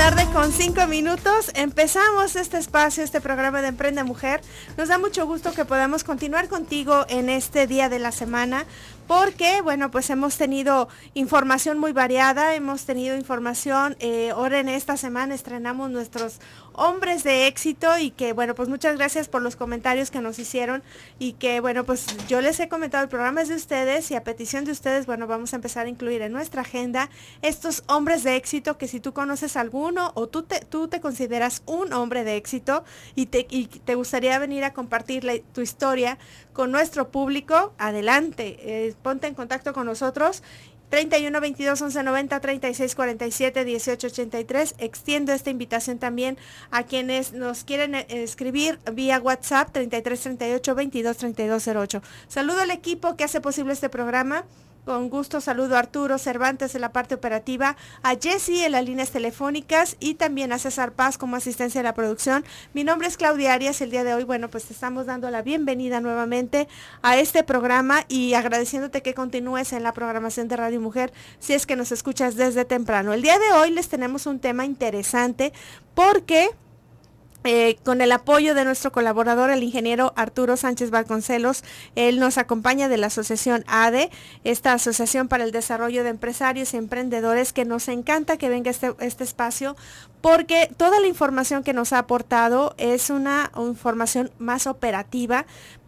tarde con 5 minutos. Empezamos este espacio, este programa de Emprende Mujer. Nos da mucho gusto que podamos continuar contigo en este día de la semana, porque, bueno, pues hemos tenido información muy variada, hemos tenido información, ahora en esta semana estrenamos nuestros hombres de éxito y que, bueno, pues muchas gracias por los comentarios que nos hicieron y que, bueno, pues yo les he comentado, el programa es de ustedes y a petición de ustedes, bueno, vamos a empezar a incluir en nuestra agenda estos hombres de éxito que si tú conoces alguno o tú te consideras un hombre de éxito y te gustaría venir a compartir tu historia con nuestro público, adelante, ponte en contacto con nosotros. 31 22 11 90 36 47 18 83. Extiendo esta invitación también a quienes nos quieren escribir vía WhatsApp 33 38 22 32 08. Saludo al equipo que hace posible este programa. Con gusto saludo a Arturo Cervantes en la parte operativa, a Jessy en las líneas telefónicas y también a César Paz como asistencia de la producción. Mi nombre es Claudia Arias. El día de hoy, bueno, pues te estamos dando la bienvenida nuevamente a este programa y agradeciéndote que continúes en la programación de Radio Mujer si es que nos escuchas desde temprano. El día de hoy les tenemos un tema interesante porque con el apoyo de nuestro colaborador, el ingeniero Arturo Sánchez Vasconcelos, él nos acompaña de la asociación ADE, esta Asociación para el Desarrollo de Empresarios y Emprendedores, que nos encanta que venga este espacio, porque toda la información que nos ha aportado es una información más operativa,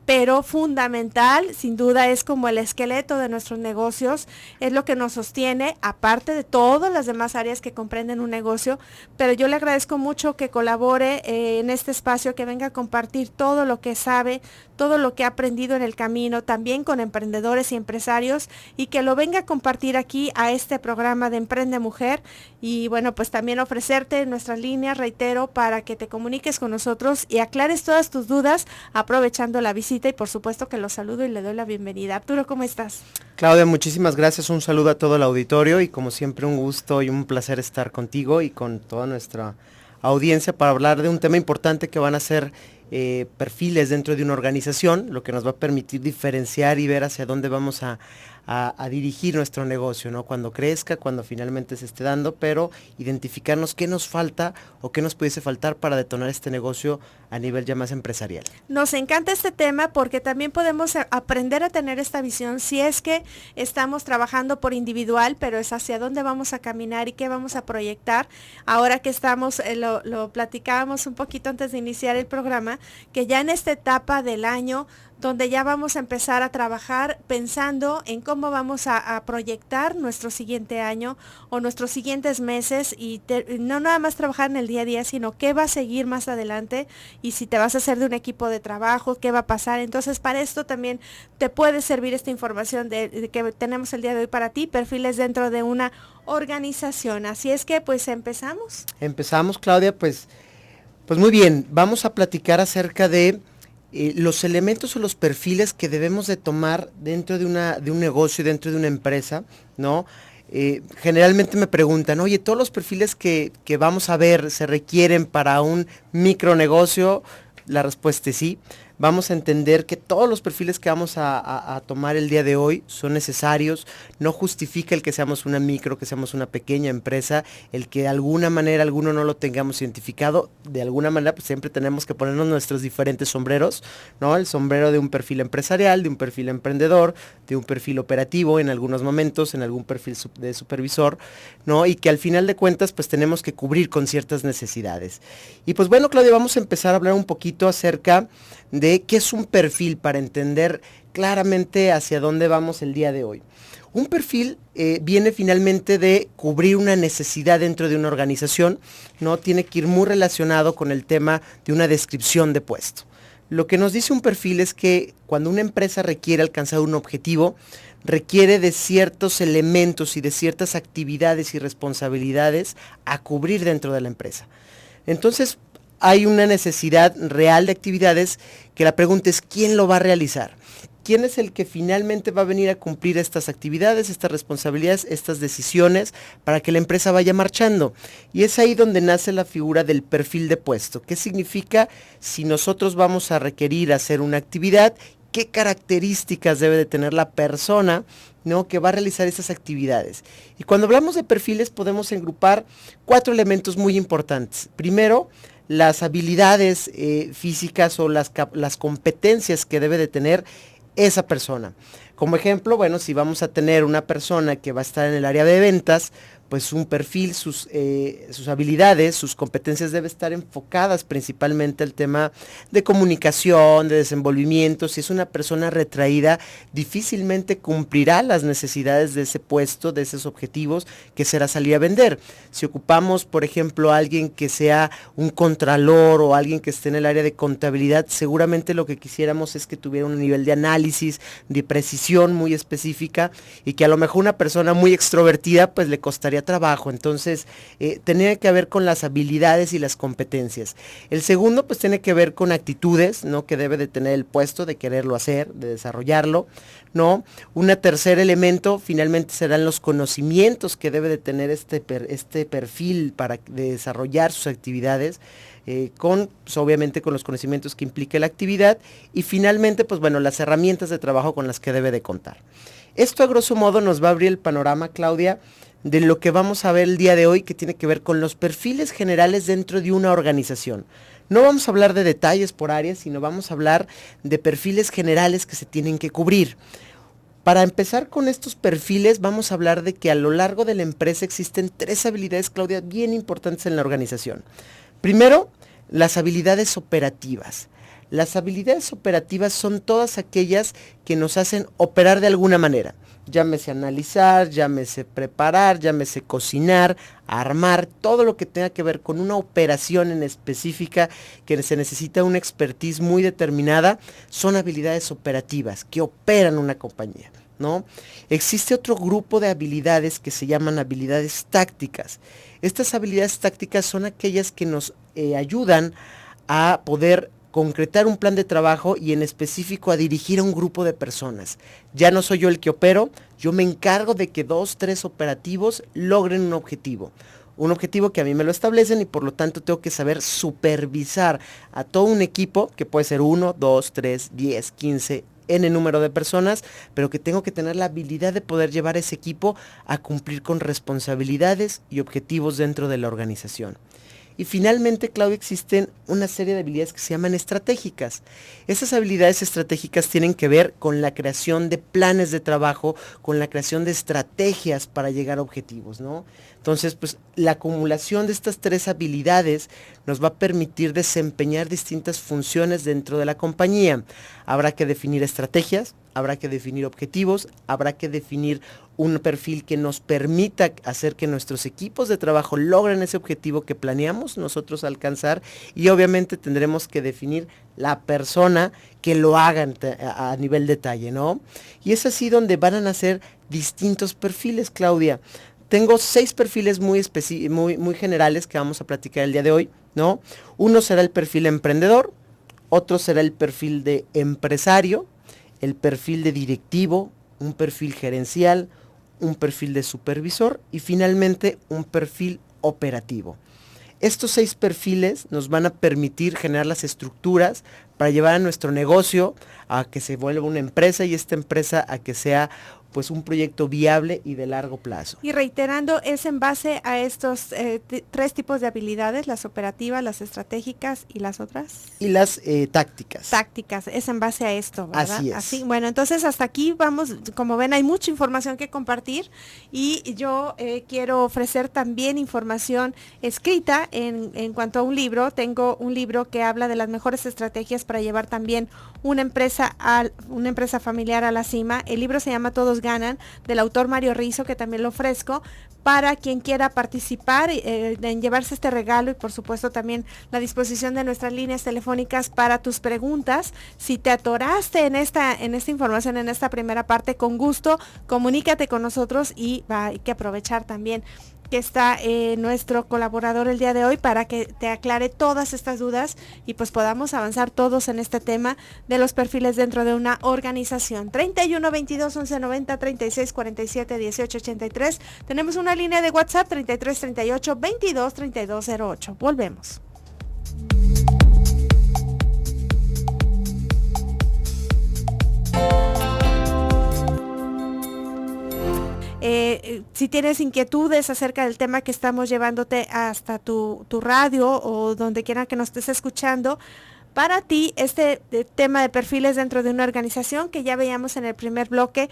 pero fundamental, sin duda es como el esqueleto de nuestros negocios, es lo que nos sostiene, aparte de todas las demás áreas que comprenden un negocio, pero yo le agradezco mucho que colabore en este espacio, que venga a compartir todo lo que sabe, todo lo que ha aprendido en el camino, también con emprendedores y empresarios, y que lo venga a compartir aquí a este programa de Emprende Mujer, y bueno, pues también ofrecerte nuestras líneas, reitero, para que te comuniques con nosotros y aclares todas tus dudas, aprovechando la visita. Y por supuesto que los saludo y le doy la bienvenida. Arturo, ¿cómo estás? Claudia, muchísimas gracias, un saludo a todo el auditorio y como siempre un gusto y un placer estar contigo y con toda nuestra audiencia para hablar de un tema importante que van a ser perfiles dentro de una organización, lo que nos va a permitir diferenciar y ver hacia dónde vamos a dirigir nuestro negocio, ¿no? Cuando crezca, cuando finalmente se esté dando, pero identificarnos qué nos falta o qué nos pudiese faltar para detonar este negocio a nivel ya más empresarial. Nos encanta este tema porque también podemos aprender a tener esta visión si es que estamos trabajando por individual, pero es hacia dónde vamos a caminar y qué vamos a proyectar. Ahora que estamos, lo platicábamos un poquito antes de iniciar el programa, que ya en esta etapa del año donde ya vamos a empezar a trabajar pensando en cómo vamos a proyectar nuestro siguiente año o nuestros siguientes meses y no nada más trabajar en el día a día, sino qué va a seguir más adelante y si te vas a hacer de un equipo de trabajo, qué va a pasar. Entonces, para esto también te puede servir esta información de que tenemos el día de hoy para ti, perfiles dentro de una organización. Así es que, pues, ¿empezamos? Empezamos, Claudia, pues muy bien, vamos a platicar acerca de los elementos o los perfiles que debemos de tomar dentro de un negocio, dentro de una empresa, ¿no? Generalmente me preguntan, oye, ¿todos los perfiles que vamos a ver se requieren para un micronegocio? La respuesta es sí. Vamos a entender que todos los perfiles que vamos a tomar el día de hoy son necesarios, no justifica el que seamos una micro, que seamos una pequeña empresa, el que de alguna manera alguno no lo tengamos identificado, de alguna manera pues siempre tenemos que ponernos nuestros diferentes sombreros, ¿no? El sombrero de un perfil empresarial, de un perfil emprendedor, de un perfil operativo en algunos momentos, en algún perfil de supervisor, ¿no? Y que al final de cuentas pues tenemos que cubrir con ciertas necesidades. Y pues bueno, Claudia, vamos a empezar a hablar un poquito acerca de qué es un perfil para entender claramente hacia dónde vamos el día de hoy. Un perfil viene finalmente de cubrir una necesidad dentro de una organización, ¿no? Tiene que ir muy relacionado con el tema de una descripción de puesto. Lo que nos dice un perfil es que cuando una empresa requiere alcanzar un objetivo, requiere de ciertos elementos y de ciertas actividades y responsabilidades a cubrir dentro de la empresa. Entonces, hay una necesidad real de actividades que la pregunta es ¿quién lo va a realizar? ¿Quién es el que finalmente va a venir a cumplir estas actividades, estas responsabilidades, estas decisiones para que la empresa vaya marchando? Y es ahí donde nace la figura del perfil de puesto. ¿Qué significa si nosotros vamos a requerir hacer una actividad? qué características debe de tener la persona, ¿no?, que va a realizar esas actividades. Y cuando hablamos de perfiles podemos agrupar 4 elementos muy importantes. Primero, las habilidades físicas o las competencias que debe de tener esa persona. Como ejemplo, bueno, si vamos a tener una persona que va a estar en el área de ventas, pues un perfil, sus habilidades, sus competencias deben estar enfocadas principalmente al tema de comunicación, de desenvolvimiento. Si es una persona retraída, difícilmente cumplirá las necesidades de ese puesto, de esos objetivos, que será salir a vender. Si ocupamos, por ejemplo, a alguien que sea un contralor o alguien que esté en el área de contabilidad, seguramente lo que quisiéramos es que tuviera un nivel de análisis, de precisión muy específica, y que a lo mejor una persona muy extrovertida, pues le costaría trabajo. Entonces tenía que ver con las habilidades y las competencias. El segundo pues tiene que ver con actitudes, ¿no?, que debe de tener el puesto, de quererlo hacer, de desarrollarlo, ¿no? Un tercer elemento finalmente serán los conocimientos que debe de tener este perfil para desarrollar sus actividades, pues, obviamente con los conocimientos que implique la actividad, y finalmente pues bueno, las herramientas de trabajo con las que debe de contar. Esto a grosso modo nos va a abrir el panorama, Claudia, de lo que vamos a ver el día de hoy, que tiene que ver con los perfiles generales dentro de una organización. No vamos a hablar de detalles por áreas, sino vamos a hablar de perfiles generales que se tienen que cubrir. Para empezar con estos perfiles, vamos a hablar de que a lo largo de la empresa existen 3 habilidades, Claudia, bien importantes en la organización. Primero, las habilidades operativas. Las habilidades operativas son todas aquellas que nos hacen operar de alguna manera. Llámese analizar, llámese preparar, llámese cocinar, armar, todo lo que tenga que ver con una operación en específica que se necesita una expertise muy determinada, son habilidades operativas que operan una compañía, ¿no? Existe otro grupo de habilidades que se llaman habilidades tácticas. Estas habilidades tácticas son aquellas que nos ayudan a poder concretar un plan de trabajo y en específico a dirigir a un grupo de personas. Ya no soy yo el que opero, yo me encargo de que 2, 3 operativos logren un objetivo que a mí me lo establecen, y por lo tanto tengo que saber supervisar a todo un equipo, que puede ser 1, 2, 3, 10, 15, N número de personas, pero que tengo que tener la habilidad de poder llevar a ese equipo a cumplir con responsabilidades y objetivos dentro de la organización. Y finalmente, Claudia, existen una serie de habilidades que se llaman estratégicas. Esas habilidades estratégicas tienen que ver con la creación de planes de trabajo, con la creación de estrategias para llegar a objetivos, ¿no? Entonces, pues la acumulación de estas 3 habilidades nos va a permitir desempeñar distintas funciones dentro de la compañía. Habrá que definir estrategias, habrá que definir objetivos, habrá que definir un perfil que nos permita hacer que nuestros equipos de trabajo logren ese objetivo que planeamos nosotros alcanzar, y obviamente tendremos que definir la persona que lo haga a nivel detalle, ¿no? Y es así donde van a nacer distintos perfiles, Claudia. Tengo 6 perfiles muy generales que vamos a platicar el día de hoy, ¿no? Uno será el perfil emprendedor, otro será el perfil de empresario, el perfil de directivo, un perfil gerencial, un perfil de supervisor y finalmente un perfil operativo. Estos 6 perfiles nos van a permitir generar las estructuras para llevar a nuestro negocio a que se vuelva una empresa, y esta empresa a que sea pues un proyecto viable y de largo plazo. Y reiterando, es en base a estos 3 tipos de habilidades: las operativas, las estratégicas y las otras. Y las tácticas. Tácticas, es en base a esto, ¿verdad? Así es. Así, bueno, entonces hasta aquí vamos. Como ven, hay mucha información que compartir, y yo quiero ofrecer también información escrita en cuanto a un libro. Tengo un libro que habla de las mejores estrategias para llevar también una empresa familiar a la cima. El libro se llama Todos Ganan, del autor Mario Rizzo, que también lo ofrezco para quien quiera participar en llevarse este regalo, y por supuesto también la disposición de nuestras líneas telefónicas para tus preguntas. Si te atoraste en esta información, en esta primera parte, con gusto comunícate con nosotros, y hay que aprovechar también que está nuestro colaborador el día de hoy para que te aclare todas estas dudas y pues podamos avanzar todos en este tema de los perfiles dentro de una organización. 31 22 11 90 36 47 18 83. Tenemos una línea de WhatsApp 33 38 22 32 08. Volvemos. si tienes inquietudes acerca del tema que estamos llevándote hasta tu radio o donde quiera que nos estés escuchando, para ti este tema de perfiles dentro de una organización que ya veíamos en el primer bloque,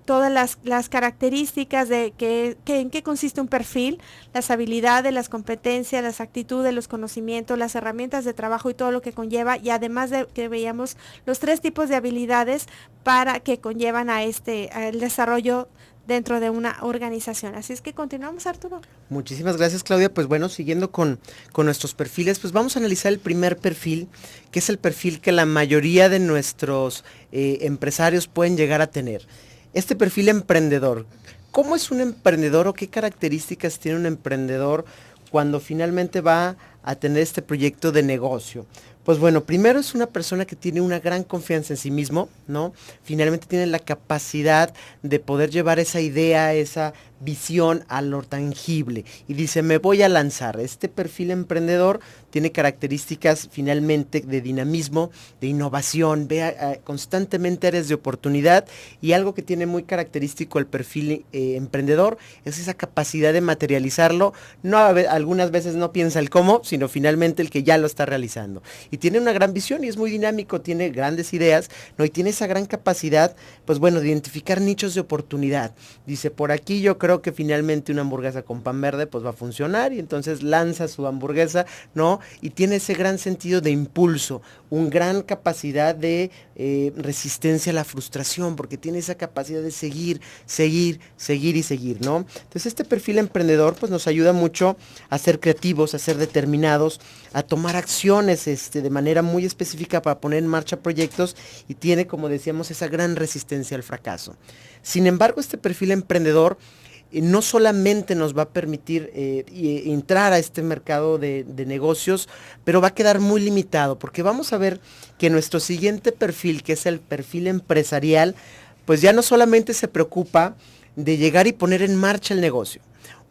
todas las características de en qué consiste un perfil, las habilidades, las competencias, las actitudes, los conocimientos, las herramientas de trabajo y todo lo que conlleva, y además de que veíamos los 3 tipos de habilidades para que conllevan al desarrollo dentro de una organización. Así es que continuamos, Arturo. Muchísimas gracias, Claudia. Pues bueno, siguiendo con nuestros perfiles, pues vamos a analizar el primer perfil, que es el perfil que la mayoría de nuestros empresarios pueden llegar a tener. Este perfil emprendedor. ¿Cómo es un emprendedor o qué características tiene un emprendedor cuando finalmente va a tener este proyecto de negocio? Pues bueno, primero es una persona que tiene una gran confianza en sí mismo, ¿no? Finalmente tiene la capacidad de poder llevar esa idea, esa visión a lo tangible y dice, me voy a lanzar. Este perfil emprendedor tiene características finalmente de dinamismo, de innovación, ve constantemente áreas de oportunidad, y algo que tiene muy característico el perfil emprendedor es esa capacidad de materializarlo. No, algunas veces no piensa el cómo, sino finalmente el que ya lo está realizando. Y tiene una gran visión y es muy dinámico, tiene grandes ideas, ¿no? Y tiene esa gran capacidad, pues bueno, de identificar nichos de oportunidad. Dice, por aquí yo creo que finalmente una hamburguesa con pan verde pues va a funcionar, y entonces lanza su hamburguesa, ¿no? Y tiene ese gran sentido de impulso, una gran capacidad de resistencia a la frustración, porque tiene esa capacidad de seguir, ¿no? Entonces este perfil emprendedor pues nos ayuda mucho a ser creativos, a ser determinados, a tomar acciones de manera muy específica para poner en marcha proyectos, y tiene, como decíamos, esa gran resistencia al fracaso. Sin embargo, este perfil emprendedor no solamente nos va a permitir entrar a este mercado de negocios, pero va a quedar muy limitado, porque vamos a ver que nuestro siguiente perfil, que es el perfil empresarial, pues ya no solamente se preocupa de llegar y poner en marcha el negocio.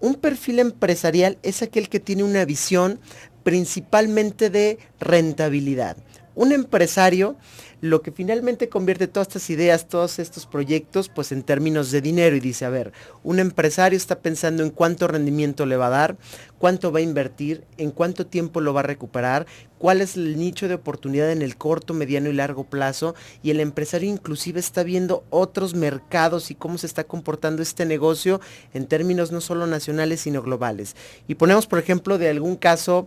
Un perfil empresarial es aquel que tiene una visión principalmente de rentabilidad. Un empresario lo que finalmente convierte todas estas ideas, todos estos proyectos, pues en términos de dinero, y dice, a ver, un empresario está pensando en cuánto rendimiento le va a dar, cuánto va a invertir, en cuánto tiempo lo va a recuperar, cuál es el nicho de oportunidad en el corto, mediano y largo plazo, y el empresario inclusive está viendo otros mercados y cómo se está comportando este negocio en términos no solo nacionales sino globales. Y ponemos por ejemplo de algún caso,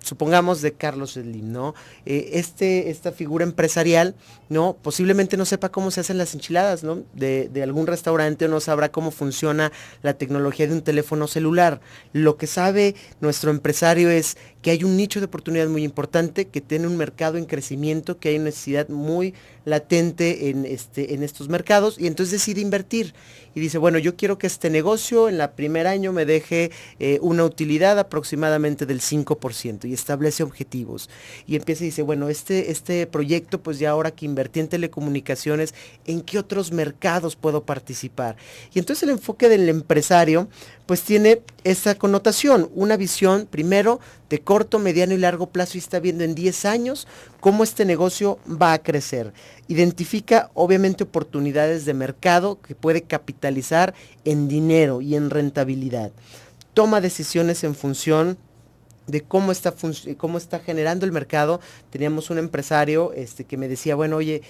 supongamos de Carlos Slim, ¿no? Esta figura empresarial, ¿no? Posiblemente no sepa cómo se hacen las enchiladas, ¿no? De algún restaurante, o no sabrá cómo funciona la tecnología de un teléfono celular. Lo que sabe nuestro empresario es que hay un nicho de oportunidad muy importante, que tiene un mercado en crecimiento, que hay una necesidad muy latente en estos mercados, y entonces decide invertir y dice, bueno, yo quiero que este negocio en el primer año me deje una utilidad aproximadamente del 5%, y establece objetivos y empieza y dice, bueno, este proyecto, pues ya ahora que invertí en telecomunicaciones, ¿en qué otros mercados puedo participar? Y entonces el enfoque del empresario pues tiene esa connotación, una visión primero de corto, mediano y largo plazo, y está viendo en 10 años cómo este negocio va a crecer. Identifica obviamente oportunidades de mercado que puede capitalizar en dinero y en rentabilidad. Toma decisiones en función de cómo está generando el mercado. Teníamos un empresario que me decía, bueno, oye,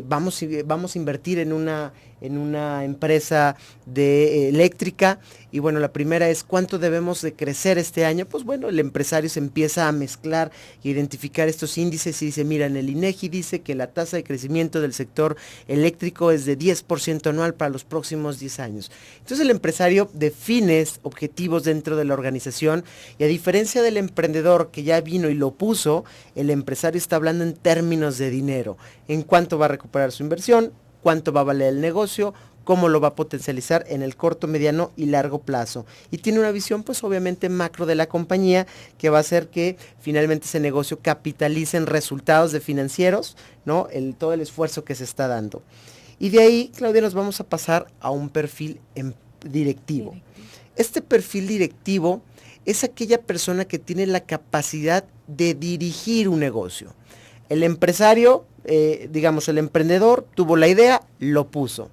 vamos a invertir en una empresa de eléctrica, y bueno, la primera es cuánto debemos de crecer este año. Pues bueno, el empresario se empieza a mezclar e identificar estos índices y dice, mira, en el INEGI dice que la tasa de crecimiento del sector eléctrico es de 10% anual para los próximos 10 años. Entonces el empresario define objetivos dentro de la organización, y a diferencia del emprendedor que ya vino y lo puso, el empresario está hablando en términos de dinero, en cuánto va a recuperar su inversión, cuánto va a valer el negocio, cómo lo va a potencializar en el corto, mediano y largo plazo. Y tiene una visión pues obviamente macro de la compañía, que va a hacer que finalmente ese negocio capitalice en resultados de financieros, ¿no? Todo el esfuerzo que se está dando. Y de ahí, Claudia, nos vamos a pasar a un perfil directivo. Este perfil directivo es aquella persona que tiene la capacidad de dirigir un negocio. El empresario, el emprendedor tuvo la idea, lo puso.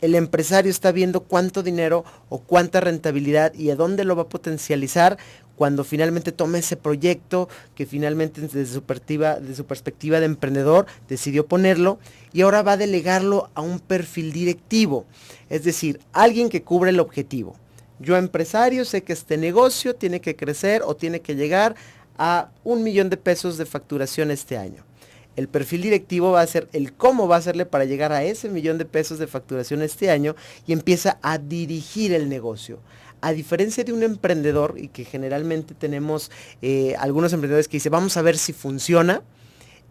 el empresario está viendo cuánto dinero o cuánta rentabilidad y a dónde lo va a potencializar cuando finalmente toma ese proyecto que finalmente desde su perspectiva de emprendedor decidió ponerlo y ahora va a delegarlo a un perfil directivo, es decir, alguien que cubre el objetivo. Yo empresario sé que este negocio tiene que crecer o tiene que llegar a 1 millón de pesos de facturación este año. El perfil directivo va a ser el cómo va a hacerle para llegar a ese 1 millón de pesos de facturación este año y empieza a dirigir el negocio. A diferencia de un emprendedor, y que generalmente tenemos algunos emprendedores que dicen, vamos a ver si funciona,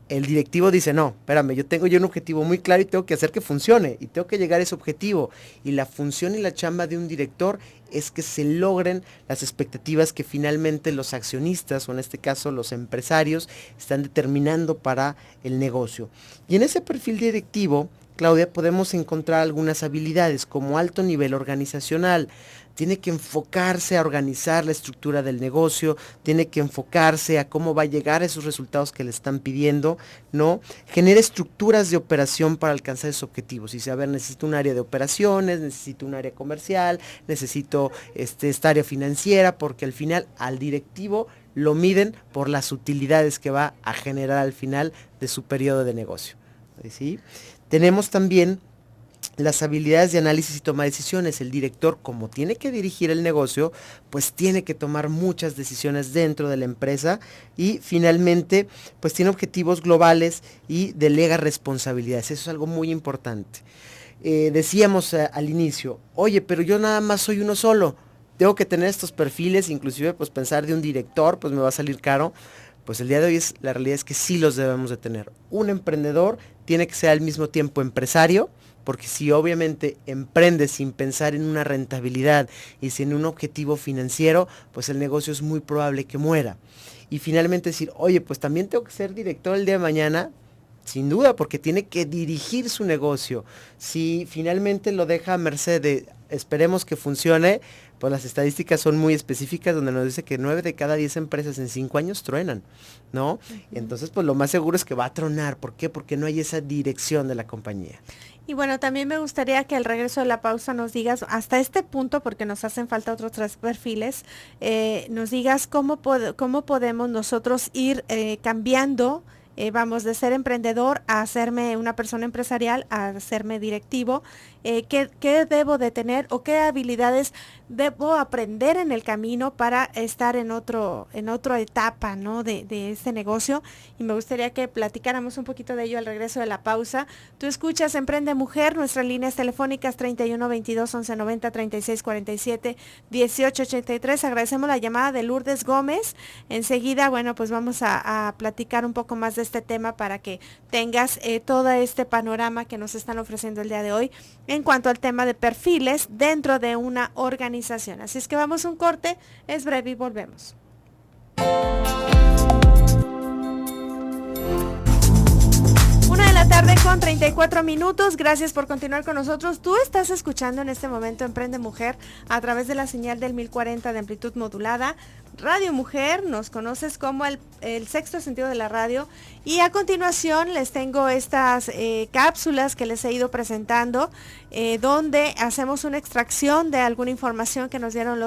el directivo dice, no, espérame, yo tengo un objetivo muy claro y tengo que hacer que funcione y tengo que llegar a ese objetivo. Y la función y la chamba de un director es que se logren las expectativas que finalmente los accionistas, o en este caso los empresarios, están determinando para el negocio. Y en ese perfil directivo, Claudia, podemos encontrar algunas habilidades como alto nivel organizacional. Tiene que enfocarse a organizar la estructura del negocio, tiene que enfocarse a cómo va a llegar a esos resultados que le están pidiendo, ¿no? Genera estructuras de operación para alcanzar esos objetivos. Y dice, a ver, necesito un área de operaciones, necesito un área comercial, necesito esta área financiera, porque al final al directivo lo miden por las utilidades que va a generar al final de su periodo de negocio, ¿sí? Tenemos también las habilidades de análisis y toma de decisiones. El director, como tiene que dirigir el negocio, pues tiene que tomar muchas decisiones dentro de la empresa y finalmente, pues tiene objetivos globales y delega responsabilidades. Eso es algo muy importante. Decíamos al inicio, oye, pero yo nada más soy uno solo. Tengo que tener estos perfiles, inclusive pues pensar de un director, pues me va a salir caro. Pues el día de hoy la realidad es que sí los debemos de tener. Un emprendedor tiene que ser al mismo tiempo empresario, porque si obviamente emprende sin pensar en una rentabilidad y sin un objetivo financiero, pues el negocio es muy probable que muera. Y finalmente decir, oye, pues también tengo que ser director el día de mañana, sin duda, porque tiene que dirigir su negocio. Si finalmente lo deja a merced de, esperemos que funcione, pues las estadísticas son muy específicas donde nos dice que 9 de cada 10 empresas en 5 años truenan, ¿no? Uh-huh. Entonces, pues lo más seguro es que va a tronar. ¿Por qué? Porque no hay esa dirección de la compañía. Y bueno, también me gustaría que al regreso de la pausa nos digas, hasta este punto, porque nos hacen falta otros 3 perfiles, nos digas cómo podemos nosotros ir cambiando, vamos, de ser emprendedor a hacerme una persona empresarial, a hacerme directivo. ¿Qué debo de tener o qué habilidades debo aprender en el camino para estar en otra etapa, ¿no? de este negocio? Y me gustaría que platicáramos un poquito de ello al regreso de la pausa. Tú escuchas Emprende Mujer, nuestras líneas telefónicas 31 22 11 90 36 47 18 83. Agradecemos la llamada de Lourdes Gómez. Enseguida, bueno, pues vamos a platicar un poco más de este tema para que tengas todo este panorama que nos están ofreciendo el día de hoy en cuanto al tema de perfiles dentro de una organización. Así es que vamos a un corte, es breve y volvemos. 1:34 p.m. Gracias por continuar con nosotros. Tú estás escuchando en este momento Emprende Mujer a través de la señal del 1040 de amplitud modulada. Radio Mujer, nos conoces como el sexto sentido de la radio. Y a continuación les tengo estas cápsulas que les he ido presentando, donde hacemos una extracción de alguna información que nos dieron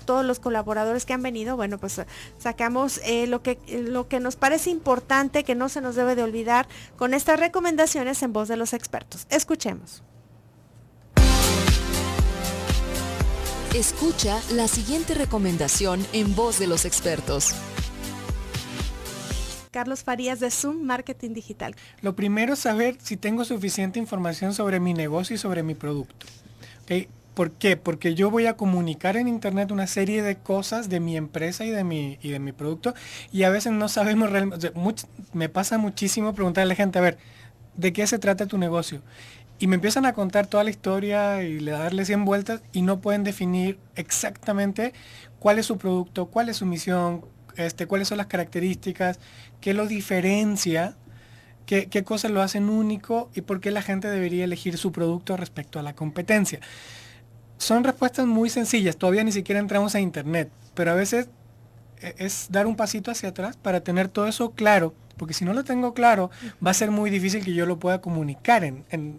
todos los colaboradores que han venido. Bueno, pues sacamos lo que nos parece importante, que no se nos debe de olvidar, con estas recomendaciones en voz de los expertos. Escuchemos. Escucha la siguiente recomendación en voz de los expertos. Carlos Farías de Zoom Marketing Digital. Lo primero es saber si tengo suficiente información sobre mi negocio y sobre mi producto. ¿Okay? ¿Por qué? Porque yo voy a comunicar en internet una serie de cosas de mi empresa y de mi producto, y a veces no sabemos realmente. Me pasa muchísimo preguntarle a la gente, a ver, ¿de qué se trata tu negocio? Y me empiezan a contar toda la historia y darle 100 vueltas y no pueden definir exactamente cuál es su producto, cuál es su misión, cuáles son las características, qué lo diferencia, qué cosas lo hacen único y por qué la gente debería elegir su producto respecto a la competencia. Son respuestas muy sencillas, todavía ni siquiera entramos a internet, pero a veces es dar un pasito hacia atrás para tener todo eso claro, porque si no lo tengo claro, va a ser muy difícil que yo lo pueda comunicar,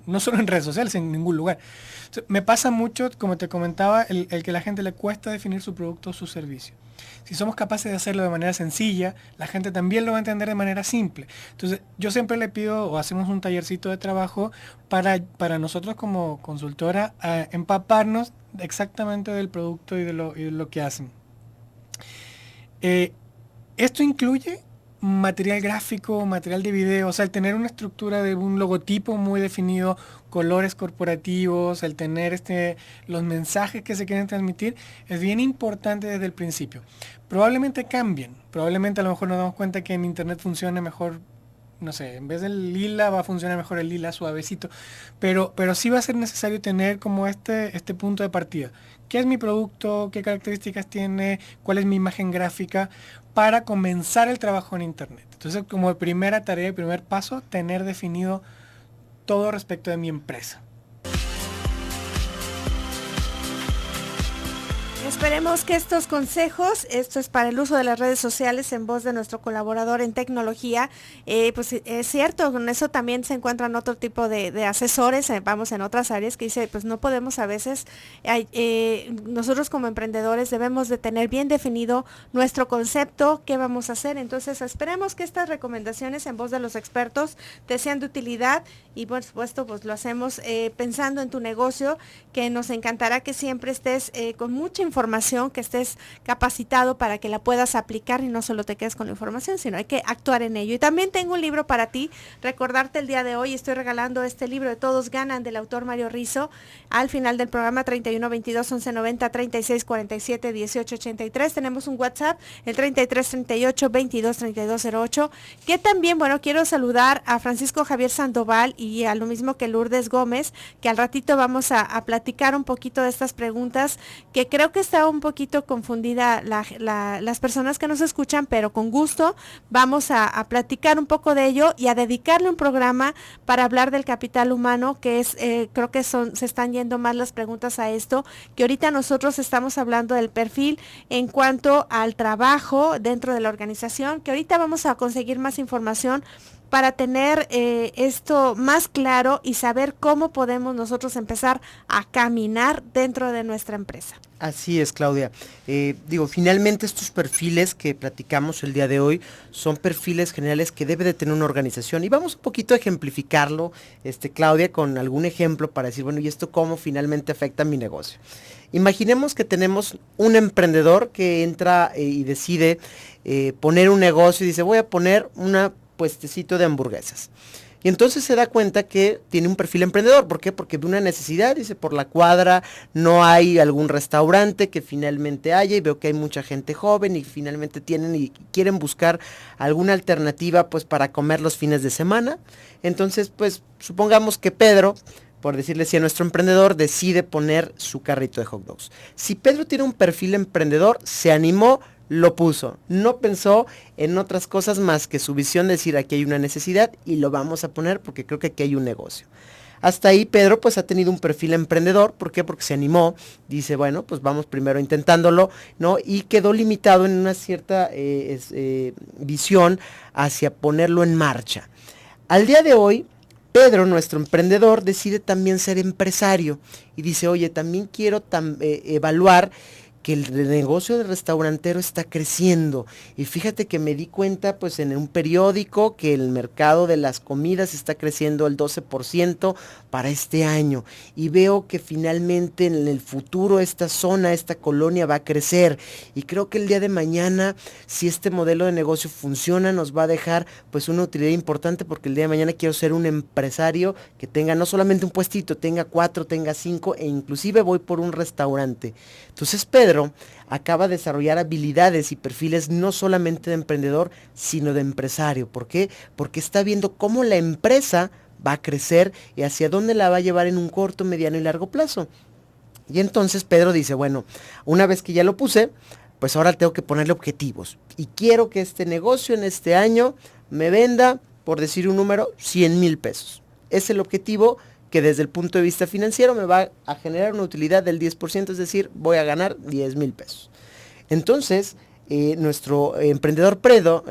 no solo en redes sociales, en ningún lugar. Entonces, me pasa mucho, como te comentaba, el que a la gente le cuesta definir su producto o su servicio. Si somos capaces de hacerlo de manera sencilla, la gente también lo va a entender de manera simple. Entonces, yo siempre le pido, o hacemos un tallercito de trabajo para nosotros como consultora, empaparnos exactamente del producto y de lo que hacen. Esto incluye material gráfico, material de video, o sea, el tener una estructura de un logotipo muy definido, colores corporativos, el tener los mensajes que se quieren transmitir, es bien importante desde el principio. Probablemente cambien, probablemente a lo mejor nos damos cuenta que en internet funcione mejor, no sé, en vez del lila va a funcionar mejor el lila suavecito, pero sí va a ser necesario tener como este punto de partida. ¿Qué es mi producto? ¿Qué características tiene? ¿Cuál es mi imagen gráfica? Para comenzar el trabajo en internet. Entonces, como primera tarea y primer paso, tener definido todo respecto de mi empresa. Esperemos que estos consejos, esto es para el uso de las redes sociales en voz de nuestro colaborador en tecnología, pues es cierto, con eso también se encuentran otro tipo de asesores, vamos en otras áreas que dice, pues no podemos a veces, nosotros como emprendedores debemos de tener bien definido nuestro concepto, qué vamos a hacer, entonces esperemos que estas recomendaciones en voz de los expertos te sean de utilidad y por supuesto pues lo hacemos pensando en tu negocio, que nos encantará que siempre estés con mucha información, que estés capacitado para que la puedas aplicar y no solo te quedes con la información, sino hay que actuar en ello. Y también tengo un libro para ti, recordarte el día de hoy, estoy regalando este libro de Todos Ganan del autor Mario Rizzo, al final del programa 31 22 11 90 36 47 18 83, tenemos un WhatsApp, el 33 38 22 32 08, que también, bueno, quiero saludar a Francisco Javier Sandoval y a lo mismo que Lourdes Gómez, que al ratito vamos a platicar un poquito de estas preguntas, que creo que está un poquito confundida las personas que nos escuchan, pero con gusto vamos a platicar un poco de ello y a dedicarle un programa para hablar del capital humano, que es, creo que se están yendo más las preguntas a esto, que ahorita nosotros estamos hablando del perfil en cuanto al trabajo dentro de la organización, que ahorita vamos a conseguir más información para tener esto más claro y saber cómo podemos nosotros empezar a caminar dentro de nuestra empresa. Así es, Claudia. Finalmente estos perfiles que platicamos el día de hoy son perfiles generales que debe de tener una organización. Y vamos un poquito a ejemplificarlo, Claudia, con algún ejemplo para decir, bueno, ¿y esto cómo finalmente afecta a mi negocio? Imaginemos que tenemos un emprendedor que entra y decide poner un negocio y dice, voy a poner una puestecito de hamburguesas. Y entonces se da cuenta que tiene un perfil emprendedor. ¿Por qué? Porque ve una necesidad, dice, por la cuadra no hay algún restaurante que finalmente haya y veo que hay mucha gente joven y finalmente tienen y quieren buscar alguna alternativa pues para comer los fines de semana. Entonces pues supongamos que Pedro, por decirle así a nuestro emprendedor, decide poner su carrito de hot dogs. Si Pedro tiene un perfil emprendedor, se animó, lo puso, no pensó en otras cosas más que su visión de decir aquí hay una necesidad y lo vamos a poner porque creo que aquí hay un negocio. Hasta ahí Pedro pues ha tenido un perfil emprendedor. ¿Por qué? Porque se animó, dice bueno pues vamos primero intentándolo, ¿no? Y quedó limitado en una cierta visión hacia ponerlo en marcha. Al día de hoy Pedro, nuestro emprendedor, decide también ser empresario y dice oye también quiero evaluar que el negocio de restaurantero está creciendo y fíjate que me di cuenta pues en un periódico que el mercado de las comidas está creciendo el 12% para este año y veo que finalmente en el futuro esta zona, esta colonia va a crecer y creo que el día de mañana si este modelo de negocio funciona nos va a dejar pues una utilidad importante porque el día de mañana quiero ser un empresario que tenga no solamente un puestito, tenga 4, tenga 5 e inclusive voy por un restaurante. Entonces Pedro acaba de desarrollar habilidades y perfiles no solamente de emprendedor, sino de empresario. ¿Por qué? Porque está viendo cómo la empresa va a crecer y hacia dónde la va a llevar en un corto, mediano y largo plazo. Y entonces Pedro dice, bueno, una vez que ya lo puse, pues ahora tengo que ponerle objetivos. Y quiero que este negocio en este año me venda, por decir un número, 100,000 pesos. Es el objetivo que desde el punto de vista financiero me va a generar una utilidad del 10%, es decir, voy a ganar 10,000 pesos. Entonces, nuestro emprendedor Pedro,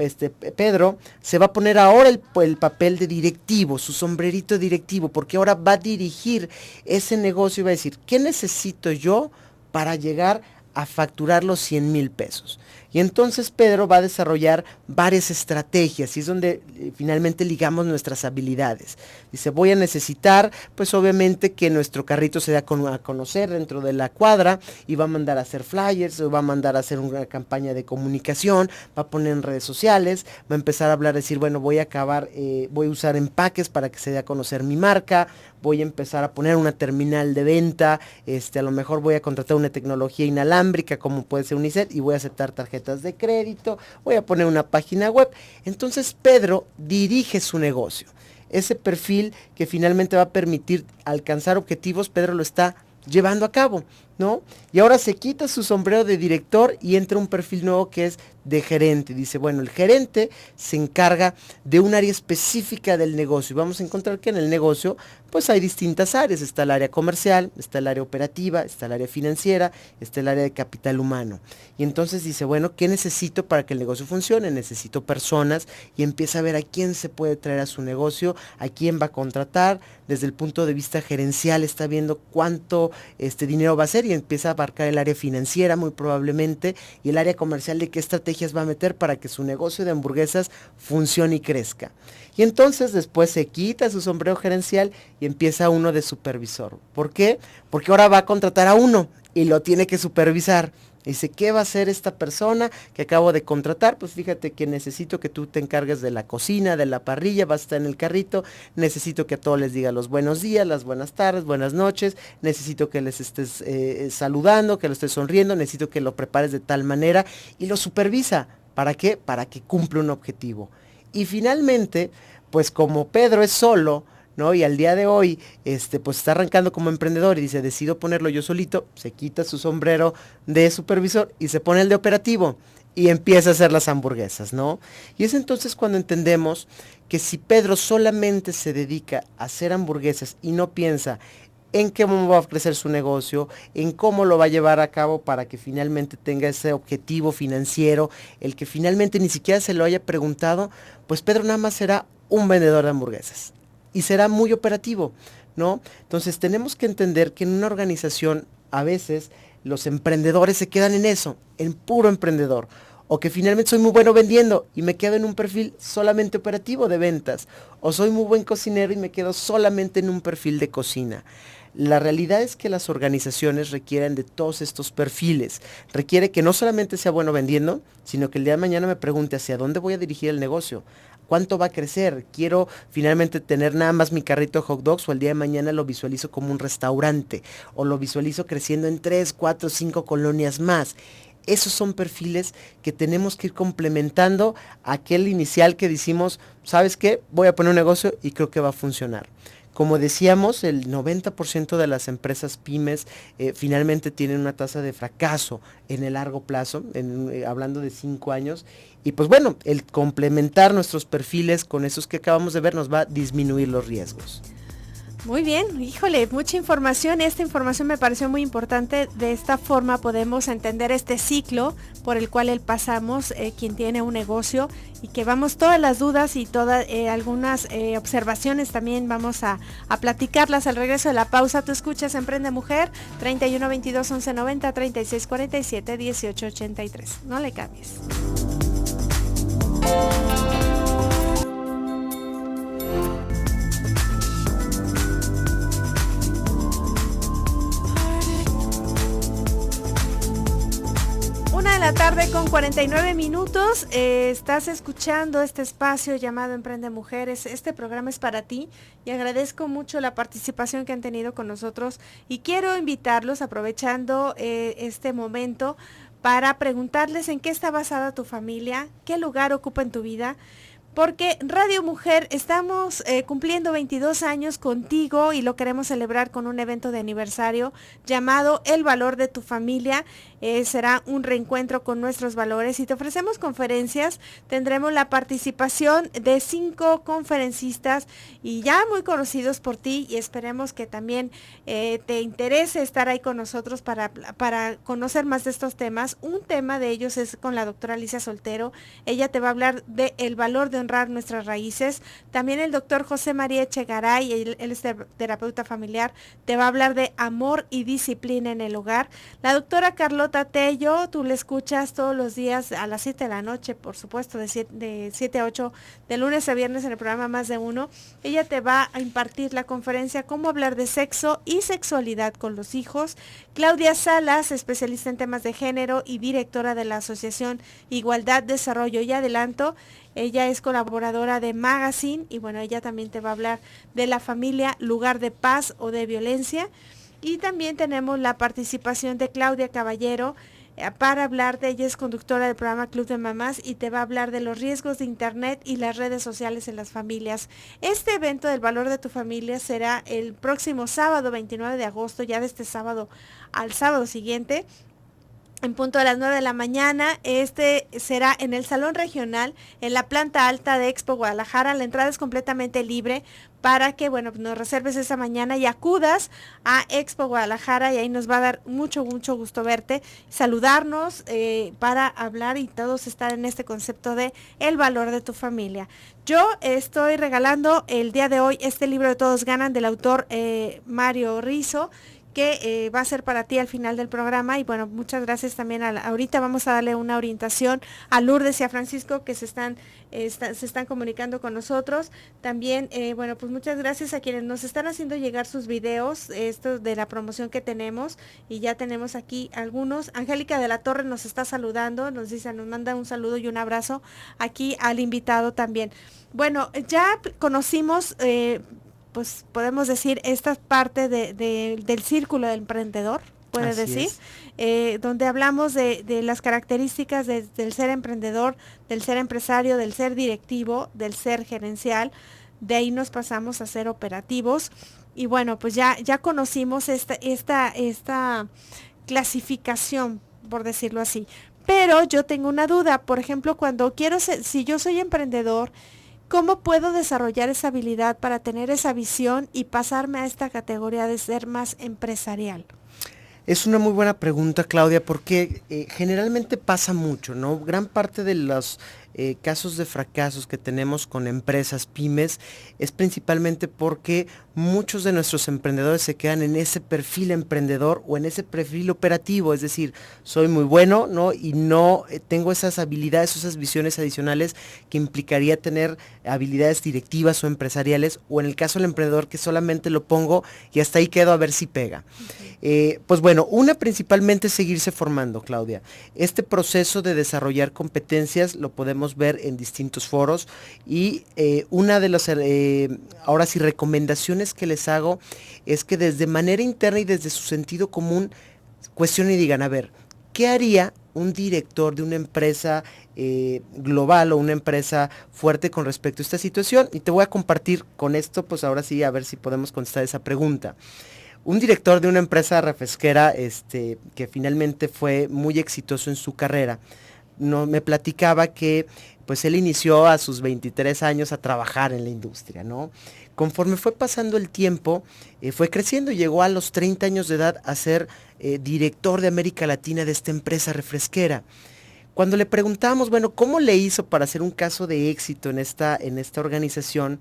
se va a poner ahora el papel de directivo, su sombrerito directivo, porque ahora va a dirigir ese negocio y va a decir, ¿qué necesito yo para llegar a facturar los 100,000 pesos? Y entonces Pedro va a desarrollar varias estrategias y es donde finalmente ligamos nuestras habilidades. Dice, voy a necesitar, pues obviamente que nuestro carrito se dé a conocer dentro de la cuadra y va a mandar a hacer flyers, o va a mandar a hacer una campaña de comunicación, va a poner en redes sociales, va a empezar a hablar, decir, bueno, voy a usar empaques para que se dé a conocer mi marca, voy a empezar a poner una terminal de venta, a lo mejor voy a contratar una tecnología inalámbrica como puede ser Unicel y voy a aceptar tarjetas de crédito, voy a poner una página web. Entonces Pedro dirige su negocio. Ese perfil que finalmente va a permitir alcanzar objetivos, Pedro lo está llevando a cabo, ¿no? Y ahora se quita su sombrero de director y entra un perfil nuevo que es de gerente. Dice, bueno, el gerente se encarga de un área específica del negocio. Y vamos a encontrar que en el negocio, pues hay distintas áreas. Está el área comercial, está el área operativa, está el área financiera, está el área de capital humano. Y entonces dice, bueno, ¿qué necesito para que el negocio funcione? Necesito personas, y empieza a ver a quién se puede traer a su negocio, a quién va a contratar. Desde el punto de vista gerencial está viendo cuánto dinero va a ser y empieza a abarcar el área financiera muy probablemente y el área comercial de qué estrategias va a meter para que su negocio de hamburguesas funcione y crezca. Y entonces después se quita su sombrero gerencial y empieza uno de supervisor. ¿Por qué? Porque ahora va a contratar a uno y lo tiene que supervisar. Dice, ¿qué va a hacer esta persona que acabo de contratar? Pues fíjate que necesito que tú te encargues de la cocina, de la parrilla, vas a estar en el carrito, necesito que a todos les diga los buenos días, las buenas tardes, buenas noches, necesito que les estés saludando, que lo estés sonriendo, necesito que lo prepares de tal manera y lo supervisa. ¿Para qué? Para que cumpla un objetivo. Y finalmente, pues como Pedro es solo, ¿no? Y al día de hoy, pues está arrancando como emprendedor y dice, decido ponerlo yo solito, se quita su sombrero de supervisor y se pone el de operativo y empieza a hacer las hamburguesas, ¿no? Y es entonces cuando entendemos que si Pedro solamente se dedica a hacer hamburguesas y no piensa en cómo va a crecer su negocio, en cómo lo va a llevar a cabo para que finalmente tenga ese objetivo financiero, el que finalmente ni siquiera se lo haya preguntado, pues Pedro nada más será un vendedor de hamburguesas. Y será muy operativo, ¿no? Entonces tenemos que entender que en una organización a veces los emprendedores se quedan en eso, en puro emprendedor. O que finalmente soy muy bueno vendiendo y me quedo en un perfil solamente operativo de ventas. O soy muy buen cocinero y me quedo solamente en un perfil de cocina. La realidad es que las organizaciones requieren de todos estos perfiles. Requiere que no solamente sea bueno vendiendo, sino que el día de mañana me pregunte hacia dónde voy a dirigir el negocio. ¿Cuánto va a crecer? ¿Quiero finalmente tener nada más mi carrito de hot dogs o el día de mañana lo visualizo como un restaurante? ¿O lo visualizo creciendo en 3, 4, 5 colonias más? Esos son perfiles que tenemos que ir complementando a aquel inicial que decimos, ¿sabes qué? Voy a poner un negocio y creo que va a funcionar. Como decíamos, el 90% de las empresas pymes finalmente tienen una tasa de fracaso en el largo plazo, hablando de 5 años. Y pues bueno, el complementar nuestros perfiles con esos que acabamos de ver nos va a disminuir los riesgos. Muy bien, híjole, mucha información. Esta información me pareció muy importante. De esta forma podemos entender este ciclo por el cual pasamos, quien tiene un negocio, y que vamos todas las dudas y todas algunas observaciones también vamos a platicarlas al regreso de la pausa. Tú escuchas Emprende Mujer, 31 22 11 90 36 47 18 83. No le cambies. La tarde con 49 minutos, estás escuchando este espacio llamado Emprende Mujeres. Este programa es para ti y agradezco mucho la participación que han tenido con nosotros y quiero invitarlos, aprovechando este momento, para preguntarles en qué está basada tu familia, qué lugar ocupa en tu vida. porque Radio Mujer estamos cumpliendo 22 años contigo y lo queremos celebrar con un evento de aniversario llamado El Valor de tu Familia. Será un reencuentro con nuestros valores y te ofrecemos conferencias. Tendremos la participación de 5 conferencistas y ya muy conocidos por ti, y esperemos que también te interese estar ahí con nosotros para conocer más de estos temas. Un tema de ellos es con la doctora Alicia Soltero. Ella te va a hablar de el valor de honrar nuestras raíces. También el doctor José María Echegaray, él es terapeuta familiar, te va a hablar de amor y disciplina en el hogar. La doctora Carlota Tello, tú le escuchas todos los días a las 7 de la noche, por supuesto, de 7 a 8, de lunes a viernes en el programa Más de Uno. Ella te va a impartir la conferencia Cómo hablar de sexo y sexualidad con los hijos. Claudia Salas, especialista en temas de género y directora de la Asociación Igualdad, Desarrollo y Adelanto. Ella es colaboradora de Magazine y bueno, ella también te va a hablar de la familia, lugar de paz o de violencia. Y también tenemos la participación de Claudia Caballero para hablar de, ella es conductora del programa Club de Mamás y te va a hablar de los riesgos de internet y las redes sociales en las familias. Este evento del valor de tu familia será el próximo sábado 29 de agosto, ya de este sábado al sábado siguiente, en punto a las 9 de la mañana. Este será en el Salón Regional, en la planta alta de Expo Guadalajara. La entrada es completamente libre para que, bueno, nos reserves esa mañana y acudas a Expo Guadalajara, y ahí nos va a dar mucho gusto verte, saludarnos para hablar y todos estar en este concepto de el valor de tu familia. Yo estoy regalando el día de hoy este libro de Todos Ganan del autor Mario Rizzo, que va a ser para ti al final del programa. Y bueno, muchas gracias también. Ahorita vamos a darle una orientación a Lourdes y a Francisco, que se están comunicando con nosotros. También, bueno, pues muchas gracias a quienes nos están haciendo llegar sus videos, esto de la promoción que tenemos, y ya tenemos aquí algunos. Angélica de la Torre nos está saludando, nos dice, nos manda un saludo y un abrazo aquí al invitado también. Bueno, ya conocimos pues podemos decir esta parte del círculo del emprendedor, puede Así decir, es. donde hablamos de las características del ser emprendedor, del ser empresario, del ser directivo, del ser gerencial. De ahí nos pasamos a ser operativos. Y bueno, pues ya conocimos esta clasificación, por decirlo así. Pero yo tengo una duda, por ejemplo, cuando si yo soy emprendedor, ¿cómo puedo desarrollar esa habilidad para tener esa visión y pasarme a esta categoría de ser más empresarial? Es una muy buena pregunta, Claudia, porque generalmente pasa mucho, ¿no? Gran parte de los casos de fracasos que tenemos con empresas, pymes, es principalmente porque muchos de nuestros emprendedores se quedan en ese perfil emprendedor o en ese perfil operativo, es decir, soy muy bueno, ¿no? Y no tengo esas habilidades, esas visiones adicionales que implicaría tener habilidades directivas o empresariales, o en el caso del emprendedor que solamente lo pongo y hasta ahí quedo a ver si pega. Okay. Pues bueno, una principalmente es seguirse formando, Claudia. Este proceso de desarrollar competencias lo podemos ver en distintos foros, y una de las ahora sí recomendaciones que les hago es que desde manera interna y desde su sentido común cuestionen y digan, a ver, ¿qué haría un director de una empresa global o una empresa fuerte con respecto a esta situación? Y te voy a compartir con esto, pues ahora sí, a ver si podemos contestar esa pregunta. Un director de una empresa refresquera que finalmente fue muy exitoso en su carrera, me platicaba que pues él inició a sus 23 años a trabajar en la industria, ¿no? Conforme fue pasando el tiempo, fue creciendo y llegó a los 30 años de edad a ser director de América Latina de esta empresa refresquera. Cuando le preguntábamos, bueno, ¿cómo le hizo para hacer un caso de éxito en esta organización?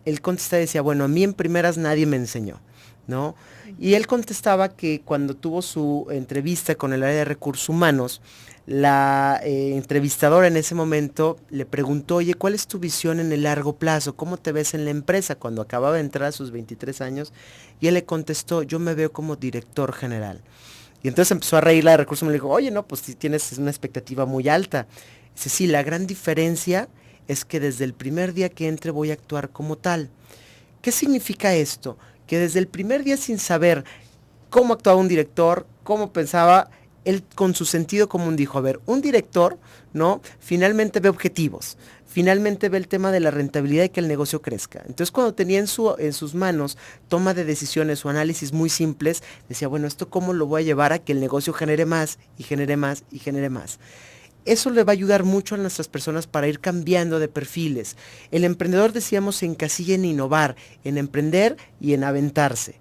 Él contestaba y decía, bueno, a mí en primeras nadie me enseñó, ¿no? Y él contestaba que cuando tuvo su entrevista con el área de recursos humanos, la entrevistadora en ese momento le preguntó, oye, ¿cuál es tu visión en el largo plazo? ¿Cómo te ves en la empresa? Cuando acababa de entrar a sus 23 años, y él le contestó, yo me veo como director general. Y entonces empezó a reír la de recursos humanos, le dijo, oye, no, pues si tienes una expectativa muy alta. Dice, sí, la gran diferencia es que desde el primer día que entre voy a actuar como tal. ¿Qué significa esto? Que desde el primer día, sin saber cómo actuaba un director, cómo pensaba, él con su sentido común dijo, a ver, un director, ¿no? Finalmente ve objetivos, finalmente ve el tema de la rentabilidad y que el negocio crezca. Entonces, cuando tenía en sus manos toma de decisiones o análisis muy simples, decía, bueno, ¿esto cómo lo voy a llevar a que el negocio genere más y genere más y genere más? Eso le va a ayudar mucho a nuestras personas para ir cambiando de perfiles. El emprendedor, decíamos, se encasilla en innovar, en emprender y en aventarse.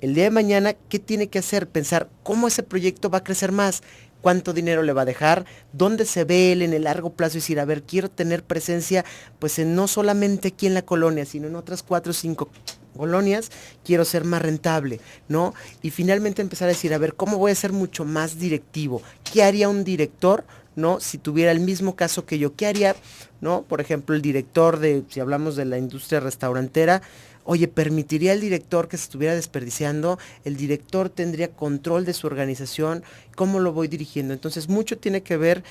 El día de mañana, ¿qué tiene que hacer? Pensar cómo ese proyecto va a crecer más, cuánto dinero le va a dejar, dónde se ve él en el largo plazo, y decir, a ver, quiero tener presencia, pues no solamente aquí en la colonia, sino en otras 4 o 5 colonias, quiero ser más rentable, ¿no? Y finalmente empezar a decir, a ver, ¿cómo voy a ser mucho más directivo? ¿Qué haría un director, no? Si tuviera el mismo caso que yo, ¿qué haría, no? Por ejemplo, el director si hablamos de la industria restaurantera, oye, ¿permitiría el director que se estuviera desperdiciando? El director tendría control de su organización, ¿cómo lo voy dirigiendo? Entonces, mucho tiene que ver,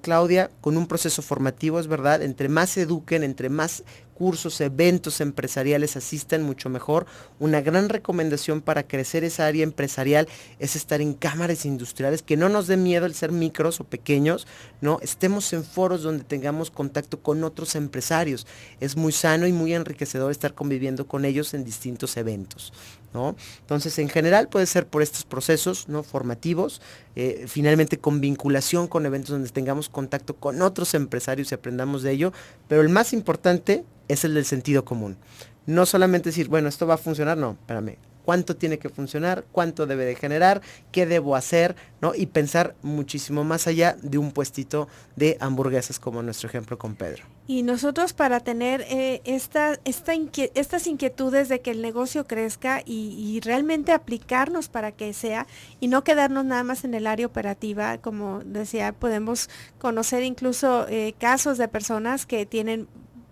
Claudia, con un proceso formativo, es verdad, entre más se eduquen, entre más cursos, eventos empresariales asistan, mucho mejor. Una gran recomendación para crecer esa área empresarial es estar en cámaras industriales, que no nos dé miedo el ser micros o pequeños, ¿no? Estemos en foros donde tengamos contacto con otros empresarios. Es muy sano y muy enriquecedor estar conviviendo con ellos en distintos eventos, ¿no? Entonces, en general puede ser por estos procesos, ¿no? Formativos, finalmente con vinculación con eventos donde tengamos contacto con otros empresarios y aprendamos de ello, pero el más importante es el del sentido común. No solamente decir, bueno, esto va a funcionar, no, espérame, ¿cuánto tiene que funcionar? ¿Cuánto debe de generar? ¿Qué debo hacer? ¿No? Y pensar muchísimo más allá de un puestito de hamburguesas, como nuestro ejemplo con Pedro. Y nosotros, para tener estas inquietudes de que el negocio crezca y realmente aplicarnos para que sea, y no quedarnos nada más en el área operativa, como decía, podemos conocer incluso casos de personas que tienen,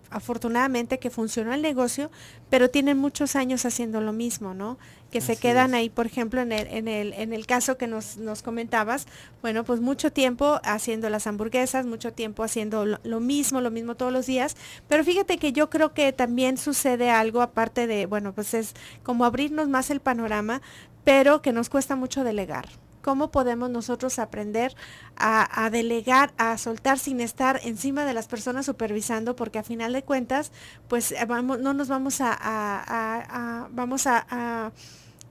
afortunadamente, que funcionó el negocio, pero tienen muchos años haciendo lo mismo, ¿no? Que se quedan ahí, por ejemplo, en el caso que nos comentabas, bueno, pues mucho tiempo haciendo las hamburguesas, mucho tiempo haciendo lo mismo todos los días, pero fíjate que yo creo que también sucede algo, aparte de, bueno, pues es como abrirnos más el panorama, pero que nos cuesta mucho delegar. ¿Cómo podemos nosotros aprender a delegar, a soltar sin estar encima de las personas supervisando? Porque a final de cuentas, pues no nos vamos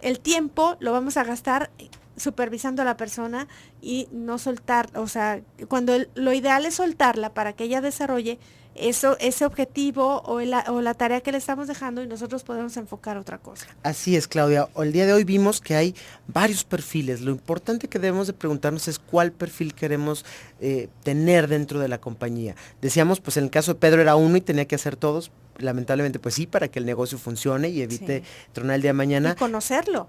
el tiempo lo vamos a gastar supervisando a la persona y no soltar, o sea, cuando lo ideal es soltarla para que ella desarrolle ese objetivo o la tarea que le estamos dejando, y nosotros podemos enfocar otra cosa. Así es, Claudia. El día de hoy vimos que hay varios perfiles. Lo importante que debemos de preguntarnos es cuál perfil queremos tener dentro de la compañía. Decíamos, pues en el caso de Pedro era uno y tenía que hacer todos. Lamentablemente, pues sí, para que el negocio funcione y evite tronar el día de mañana. Y conocer claro,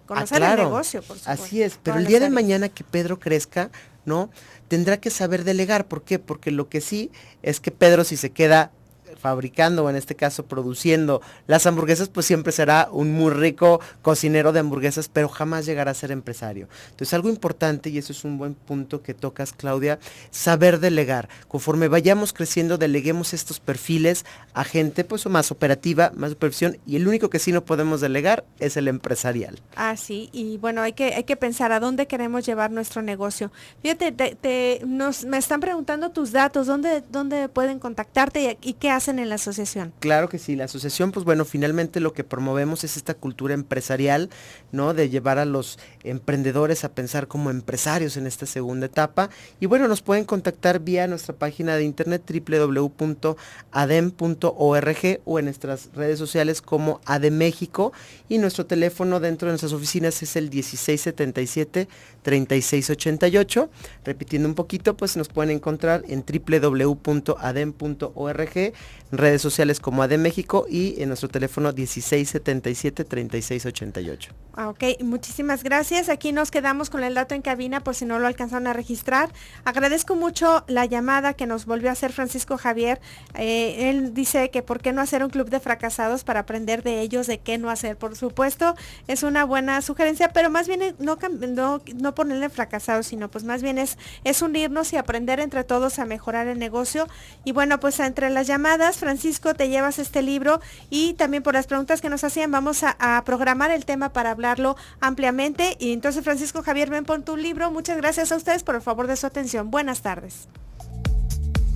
el negocio, por supuesto. Así es, pero el día de mañana que Pedro crezca, ¿no? Tendrá que saber delegar. ¿Por qué? Porque lo que sí es que Pedro, si se queda fabricando, o en este caso produciendo las hamburguesas, pues siempre será un muy rico cocinero de hamburguesas, pero jamás llegará a ser empresario. Entonces, algo importante, y eso es un buen punto que tocas, Claudia, saber delegar. Conforme vayamos creciendo, deleguemos estos perfiles a gente pues más operativa, más supervisión, y el único que sí no podemos delegar es el empresarial. Ah, sí, y bueno, hay que pensar a dónde queremos llevar nuestro negocio. Fíjate, me están preguntando tus datos, dónde pueden contactarte y qué hacen en la asociación. Claro que sí, la asociación, pues bueno, finalmente lo que promovemos es esta cultura empresarial, ¿no? De llevar a los emprendedores a pensar como empresarios en esta segunda etapa. Y bueno, nos pueden contactar vía nuestra página de internet www.adem.org o en nuestras redes sociales como ADEM México, y nuestro teléfono dentro de nuestras oficinas es el 1677-3688. Repitiendo un poquito, pues nos pueden encontrar en www.adem.org, redes sociales como ADEM México, y en nuestro teléfono 1677-3688. Ok, muchísimas gracias. Aquí nos quedamos con el dato en cabina por si no lo alcanzaron a registrar. Agradezco mucho la llamada que nos volvió a hacer Francisco Javier. Él dice que por qué no hacer un club de fracasados para aprender de ellos de qué no hacer. Por supuesto, es una buena sugerencia, pero más bien no ponerle fracasados, sino pues más bien es unirnos y aprender entre todos a mejorar el negocio. Y bueno, pues entre las llamadas llamadas, Francisco, te llevas este libro y también por las preguntas que nos hacían vamos a programar el tema para hablarlo ampliamente. Y entonces, Francisco Javier, ven por tu libro. Muchas gracias a ustedes por el favor de su atención. Buenas tardes.